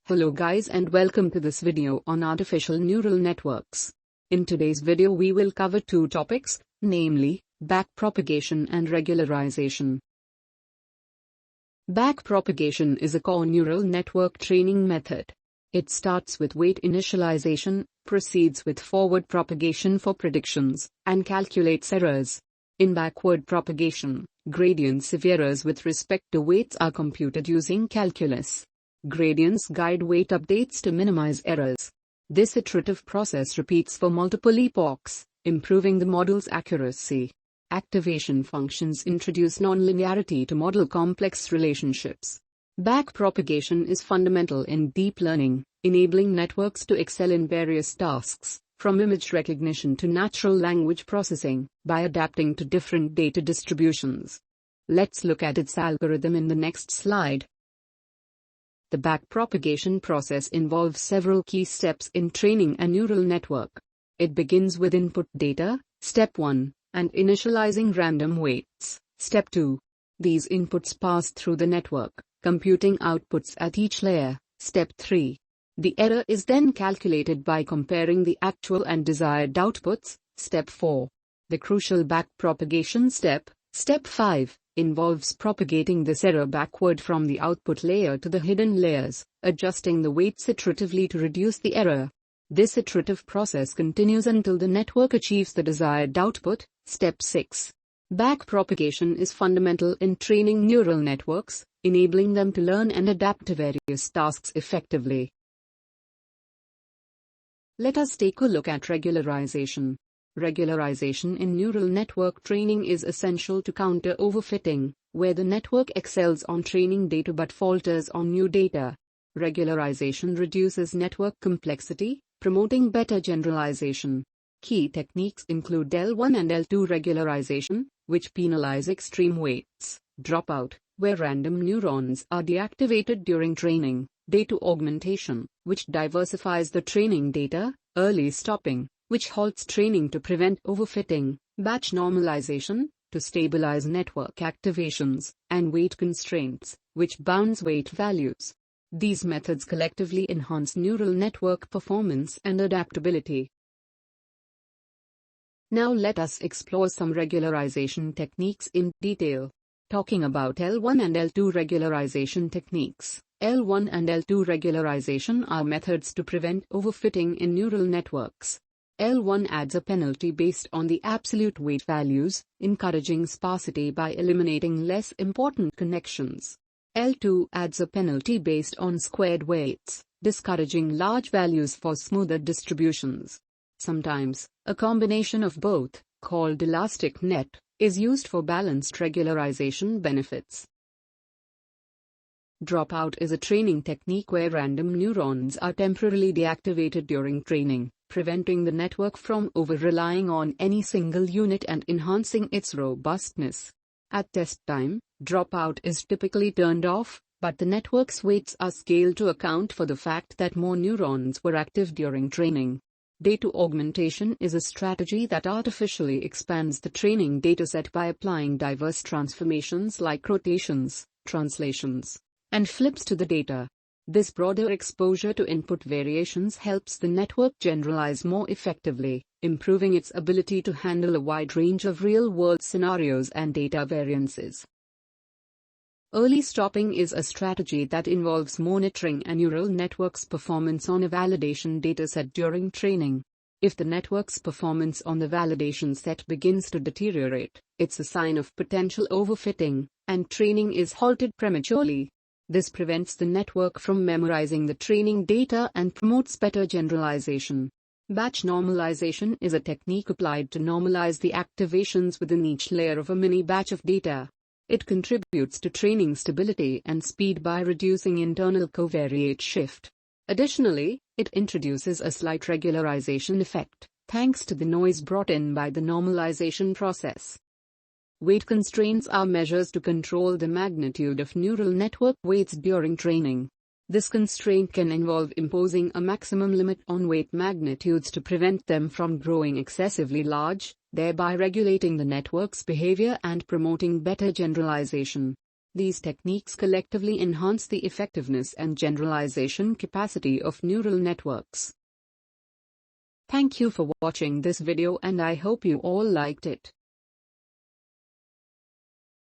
Hello guys and welcome to this video on artificial neural networks. In today's video we will cover two topics, namely, backpropagation and regularization. Backpropagation is a core neural network training method. It starts with weight initialization, proceeds with forward propagation for predictions, and calculates errors. In backward propagation, gradients of errors with respect to weights are computed using calculus. Gradients guide weight updates to minimize errors. This iterative process repeats for multiple epochs, improving the model's accuracy. Activation functions introduce nonlinearity to model complex relationships. Backpropagation is fundamental in deep learning, enabling networks to excel in various tasks, from image recognition to natural language processing, by adapting to different data distributions. Let's look at its algorithm in the next slide. The backpropagation process involves several key steps in training a neural network. It begins with input data, step 1, and initializing random weights, step 2. These inputs pass through the network, computing outputs at each layer, step 3. The error is then calculated by comparing the actual and desired outputs, step 4. The crucial backpropagation step, step 5, involves propagating this error backward from the output layer to the hidden layers, adjusting the weights iteratively to reduce the error. This iterative process continues until the network achieves the desired output, step 6. Backpropagation is fundamental in training neural networks, enabling them to learn and adapt to various tasks effectively. Let us take a look at regularization. Regularization in neural network training is essential to counter overfitting, where the network excels on training data but falters on new data. Regularization reduces network complexity, promoting better generalization. Key techniques include L1 and L2 regularization, which penalize extreme weights, dropout, where random neurons are deactivated during training, data augmentation, which diversifies the training data, early stopping, which halts training to prevent overfitting, batch normalization, to stabilize network activations, and weight constraints, which bounds weight values. These methods collectively enhance neural network performance and adaptability. Now let us explore some regularization techniques in detail. Talking about L1 and L2 regularization techniques. L1 and L2 regularization are methods to prevent overfitting in neural networks. L1 adds a penalty based on the absolute weight values, encouraging sparsity by eliminating less important connections. L2 adds a penalty based on squared weights, discouraging large values for smoother distributions. Sometimes, a combination of both, called elastic net, is used for balanced regularization benefits. Dropout is a training technique where random neurons are temporarily deactivated during training, preventing the network from over-relying on any single unit and enhancing its robustness. At test time, dropout is typically turned off, but the network's weights are scaled to account for the fact that more neurons were active during training. Data augmentation is a strategy that artificially expands the training dataset by applying diverse transformations like rotations, translations, and flips to the data. This broader exposure to input variations helps the network generalize more effectively, improving its ability to handle a wide range of real-world scenarios and data variances. Early stopping is a strategy that involves monitoring a neural network's performance on a validation dataset during training. If the network's performance on the validation set begins to deteriorate, it's a sign of potential overfitting, and training is halted prematurely. This prevents the network from memorizing the training data and promotes better generalization. Batch normalization is a technique applied to normalize the activations within each layer of a mini batch of data. It contributes to training stability and speed by reducing internal covariate shift. Additionally, it introduces a slight regularization effect, thanks to the noise brought in by the normalization process. Weight constraints are measures to control the magnitude of neural network weights during training. This constraint can involve imposing a maximum limit on weight magnitudes to prevent them from growing excessively large, thereby regulating the network's behavior and promoting better generalization. These techniques collectively enhance the effectiveness and generalization capacity of neural networks. Thank you for watching this video, and I hope you all liked it.